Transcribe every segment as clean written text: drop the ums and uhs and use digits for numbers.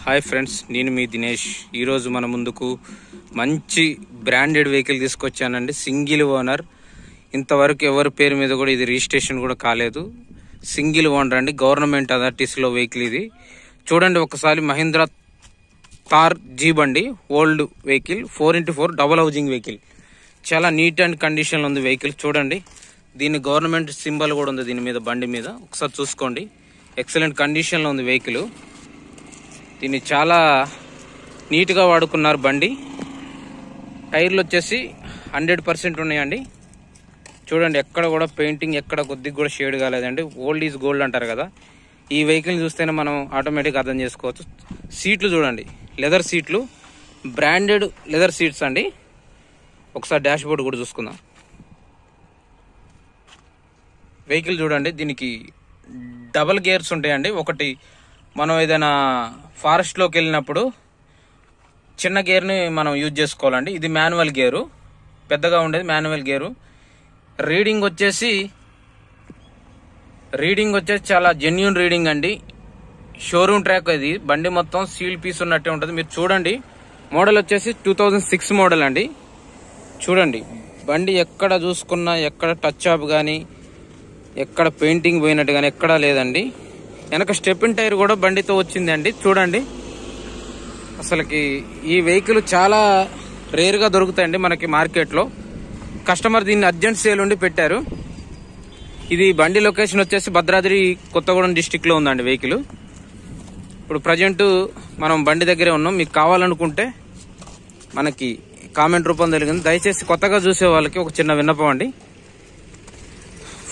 Hi friends, నేను మీ దినేష్. ఈరోజు మన ముందుకు మంచి బ్రాండెడ్ వెహికల్ తీసుకొచ్చానండి. సింగిల్ ఓనర్, ఇంతవరకు ఎవరి పేరు మీద కూడా ఇది రిజిస్ట్రేషన్ కూడా కాలేదు. సింగిల్ ఓనర్ అండి, గవర్నమెంట్ అథారిటీస్లో వెహికల్ ఇది. చూడండి ఒకసారి, మహీంద్రా థార్ జీప్ అండి, old vehicle, 4x4 double housing vehicle. చాలా నీట్ అండ్ కండిషన్లో ఉంది వెహికల్. చూడండి, దీని గవర్నమెంట్ సింబల్ కూడా ఉంది దీని మీద, బండి మీద. ఒకసారి చూసుకోండి, ఎక్సలెంట్ కండిషన్లో ఉంది వెహికల్. దీన్ని చాలా నీట్గా వాడుకున్నారు బండి. టైర్లు వచ్చేసి 100% ఉన్నాయండి. చూడండి, ఎక్కడ కూడా పెయింటింగ్ ఎక్కడ కొద్దిగా కూడా షేడ్ కాలేదండి. ఓల్డ్ ఈజ్ గోల్డ్ అంటారు కదా, ఈ వెహికల్ చూస్తేనే మనం ఆటోమేటిక్గా అర్థం చేసుకోవచ్చు. సీట్లు చూడండి, లెదర్ సీట్లు, బ్రాండెడ్ లెదర్ సీట్స్ అండి. ఒకసారి డాష్ బోర్డ్ కూడా చూసుకుందాం. వెహికల్ చూడండి, దీనికి డబల్ గేర్స్ ఉంటాయండి. ఒకటి మనం ఏదైనా ఫారెస్ట్లోకి వెళ్ళినప్పుడు చిన్న గేర్ని మనం యూజ్ చేసుకోవాలండి. ఇది మాన్యువల్ గేరు, పెద్దగా ఉండేది మాన్యువల్ గేరు. రీడింగ్ వచ్చేసి చాలా జెన్యూన్ రీడింగ్ అండి. షోరూమ్ ట్రాక్ ఇది. బండి మొత్తం సీల్ పీస్ ఉన్నట్టే ఉంటుంది. మీరు చూడండి, మోడల్ వచ్చేసి 2006 మోడల్ అండి. చూడండి, బండి ఎక్కడ చూసుకున్నా ఎక్కడ టచ్ అప్ కానీ, ఎక్కడ పెయింటింగ్ పోయినట్టు కానీ ఎక్కడా లేదండి. వెనక స్టెప్పిన్ టైర్ కూడా బండితో వచ్చిందండి. చూడండి, అసలుకి ఈ వెహికల్ చాలా రేర్గా దొరుకుతాయండి మనకి మార్కెట్లో. కస్టమర్ దీన్ని అర్జెంట్ సేల్ ఉండి పెట్టారు. ఇది బండి లొకేషన్ వచ్చేసి భద్రాద్రి కొత్తగూడెం డిస్టిక్లో ఉందండి వెహికల్. ఇప్పుడు ప్రజెంట్ మనం బండి దగ్గరే ఉన్నాం. మీకు కావాలనుకుంటే మనకి కామెంట్ రూపం జరిగింది. దయచేసి కొత్తగా చూసే వాళ్ళకి ఒక చిన్న విన్నపం అండి,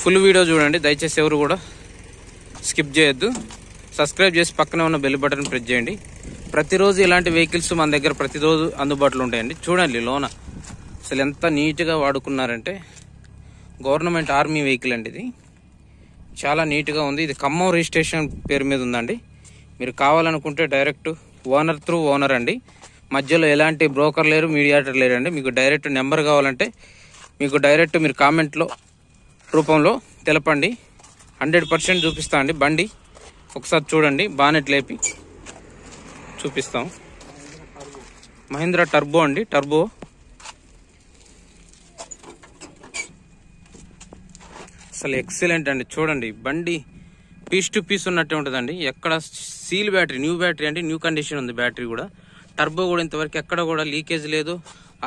ఫుల్ వీడియో చూడండి. దయచేసి ఎవరు కూడా స్కిప్ చేయొద్దు. సబ్స్క్రైబ్ చేసి పక్కనే ఉన్న బెల్ బటన్ ప్రెస్ చేయండి. ప్రతిరోజు ఇలాంటి వెహికల్స్ మన దగ్గర ప్రతిరోజు అందుబాటులో ఉంటాయండి. చూడండి, లోన అసలు ఎంత నీట్గా వాడుకున్నారంటే, గవర్నమెంట్ ఆర్మీ వెహికల్ అండి ఇది. చాలా నీట్గా ఉంది. ఇది ఖమ్మం రిజిస్ట్రేషన్ పేరు మీద ఉందండి. మీరు కావాలనుకుంటే డైరెక్ట్ ఓనర్ త్రూ ఓనర్ అండి. మధ్యలో ఎలాంటి బ్రోకర్ లేరు, మీడియేటర్ లేరండి. మీకు డైరెక్ట్ నెంబర్ కావాలంటే మీకు డైరెక్ట్ మీరు కామెంట్లో రూపంలో తెలపండి. 100% చూపిస్తా అండి బండి. ఒకసారి చూడండి, బానెట్ లేపి చూపిస్తాం. మహీంద్రా టర్బో అండి, టర్బో. అసలు ఎక్సలెంట్ అండి. చూడండి, బండి పీస్ టు పీస్ ఉన్నట్టే ఉంటుందండి. ఎక్కడ సీల్ బ్యాటరీ, న్యూ బ్యాటరీ అండి, న్యూ కండిషన్ ఉంది బ్యాటరీ కూడా. టర్బో కూడా ఇంతవరకు ఎక్కడ కూడా లీకేజ్ లేదు,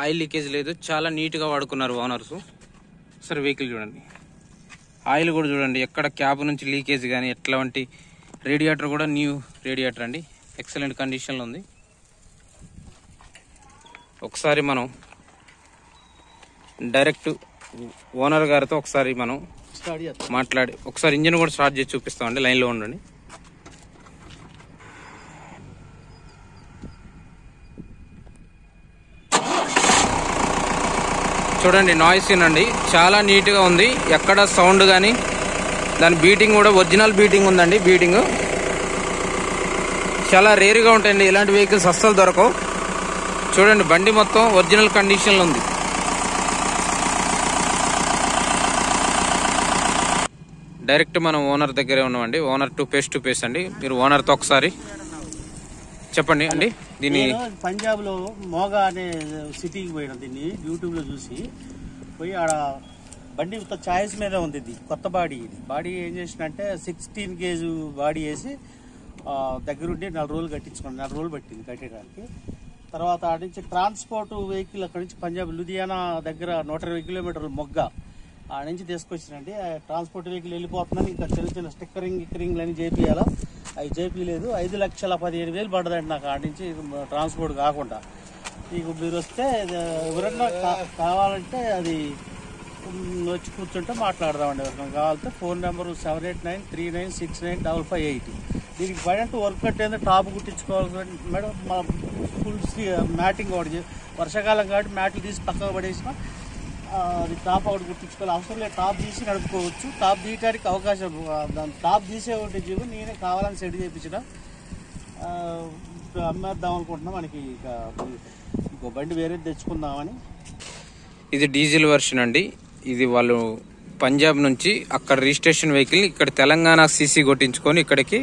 ఆయిల్ లీకేజ్ లేదు. చాలా నీట్గా వాడుకున్నారు ఓనర్స్. సరే, వెహికల్ చూడండి, ఆయిల్ కూడా చూడండి, ఎక్కడ క్యాబ్ నుంచి లీకేజ్ కానీ ఎట్లాంటి. రేడియేటర్ కూడా న్యూ రేడియేటర్ అండి, ఎక్సలెంట్ కండిషన్లో ఉంది. ఒకసారి మనం డైరెక్ట్ ఓనర్ గారితో ఒకసారి మనం మాట్లాడి ఒకసారి ఇంజిన్ కూడా స్టార్ట్ చేసి చూపిస్తామండి. లైన్లో ఉండండి. చూడండి, నాయిస్ అండి, చాలా నీట్గా ఉంది. ఎక్కడ సౌండ్ కానీ, దాని బీటింగ్ కూడా ఒరిజినల్ బీటింగ్ ఉందండి. బీటింగ్ చాలా రేరుగా ఉంటాయండి, ఇలాంటి వెహికల్స్ అస్సలు దొరకవు. చూడండి, బండి మొత్తం ఒరిజినల్ కండిషన్లో ఉంది. డైరెక్ట్ మనం ఓనర్ దగ్గరే ఉన్నామండి. ఓనర్ ఫేస్ టు ఫేస్ అండి. మీరు ఓనర్తో ఒకసారి చెప్పండి అండి. దీన్ని పంజాబ్ లో మోగా అనే సిటీకి పోయినా, దీన్ని యూట్యూబ్ లో చూసి పోయి ఆడ బండి ఛాయిస్ మీద ఉంది. ఇది కొత్త బాడీ. ఇది బాడీ ఏం చేసినంటే 16 kg బాడీ వేసి దగ్గరుండి 4 రోజులు కట్టించుకోండి. 4 రోజులు పట్టింది కట్టడానికి. తర్వాత ఆడ నుంచి ట్రాన్స్పోర్ట్ వెహికల్ అక్కడి నుంచి పంజాబ్ లుధియానా దగ్గర 120 కిలోమీటర్లు మొగ్గ ఆడ నుంచి తీసుకొచ్చినండి. ట్రాన్స్పోర్ట్ వెహికల్ వెళ్ళిపోతుందని ఇంకా చిన్న చిన్న స్టిక్కరింగ్ అని చేపియాలా, అవి చేపిలేదు. 5,15,000 పడదండి నాకు ఆడ నుంచి ట్రాన్స్పోర్ట్ కాకుండా. మీకు మీరు వస్తే ఎవరన్నా కావాలంటే అది వచ్చి కూర్చుంటే మాట్లాడదామండి. ఎవరికైనా కావాలంటే ఫోన్ నెంబరు 7893969558. దీనికి పడంటే వర్క్ కట్టేందుకు టాప్ కుట్టించుకోవాలి మేడం. మా ఫుల్ మ్యాటింగ్ ఒకటి, వర్షాకాలం కాబట్టి మ్యాట్లు తీసి పక్కకు పడేసిన అది టాప్ ఒకటి కుట్టించుకోవాలి. అవసరం లేదు, టాప్ తీసి నడుపుకోవచ్చు. టాప్ తీయడానికి అవకాశం, దాని టాప్ తీసే ఒకటి జీవు నేనే కావాలని సెట్ చేయించిన అమ్మేద్దాం అనుకుంటున్నాం. మనకి ఇంకో బండి వేరే తెచ్చుకుందామని. ఇది డీజిల్ వర్షన్ అండి. ఇది వాళ్ళు పంజాబ్ నుంచి అక్కడ రిజిస్ట్రేషన్ వెహికల్ ఇక్కడ తెలంగాణ సీసీ కొట్టించుకొని ఇక్కడికి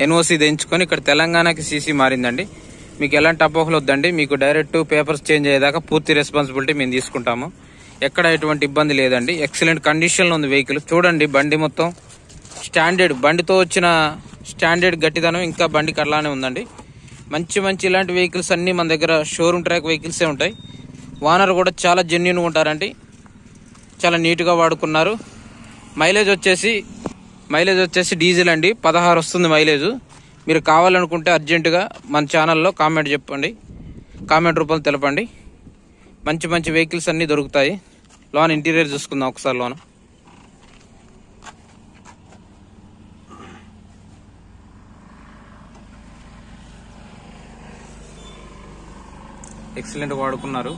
ఎన్ఓసి దించుకొని ఇక్కడ తెలంగాణకి సీసీ మారిందండి. మీకు ఎలాంటి అపోహలు వద్దండి. మీకు డైరెక్ట్ పేపర్స్ చేంజ్ అయ్యేదాకా పూర్తి రెస్పాన్సిబిలిటీ మేము తీసుకుంటాము. ఎక్కడ ఎటువంటి ఇబ్బంది లేదండి. ఎక్సలెంట్ కండిషన్లో ఉంది వెహికల్. చూడండి బండి మొత్తం స్టాండర్డ్, బండితో వచ్చిన స్టాండర్డ్ గట్టిదనం ఇంకా బండికి అట్లానే ఉందండి. మంచి ఇలాంటి వెహికల్స్ అన్ని మన దగ్గర షోరూమ్ ట్రాక్ వెహికల్సే ఉంటాయి. ఓనర్ కూడా చాలా జెన్యూన్గా ఉంటారండి. చాలా నీట్గా వాడుకున్నారు. మైలేజ్ వచ్చేసి డీజిల్ అండి 16 వస్తుంది మైలేజ్. మీరు కావాలనుకుంటే అర్జెంటుగా మన ఛానల్లో కామెంట్ రూపంలో తెలపండి. మంచి వెహికల్స్ అన్నీ దొరుకుతాయి. లోన్ ఇంటీరియర్ చూసుకుందాం ఒకసారి. లోన్ ఎక్సలెంట్ వాడుకున్నారు.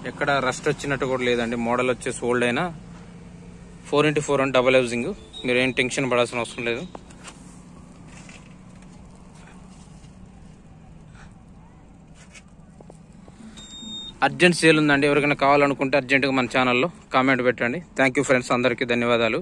ఎక్కడ రస్ట్ వచ్చినట్టు కూడా లేదండి. మోడల్ వచ్చేసి ఓల్డ్ అయినా 4x4 అని డబల్ హౌసింగ్. మీరు ఏం టెన్షన్ పడాల్సిన అవసరం లేదు. అర్జెంట్ సేల్ ఉందండి. ఎవరికైనా కావాలనుకుంటే అర్జెంటుగా మన ఛానల్లో కామెంట్ పెట్టండి. థ్యాంక్ యూ ఫ్రెండ్స్, అందరికీ ధన్యవాదాలు.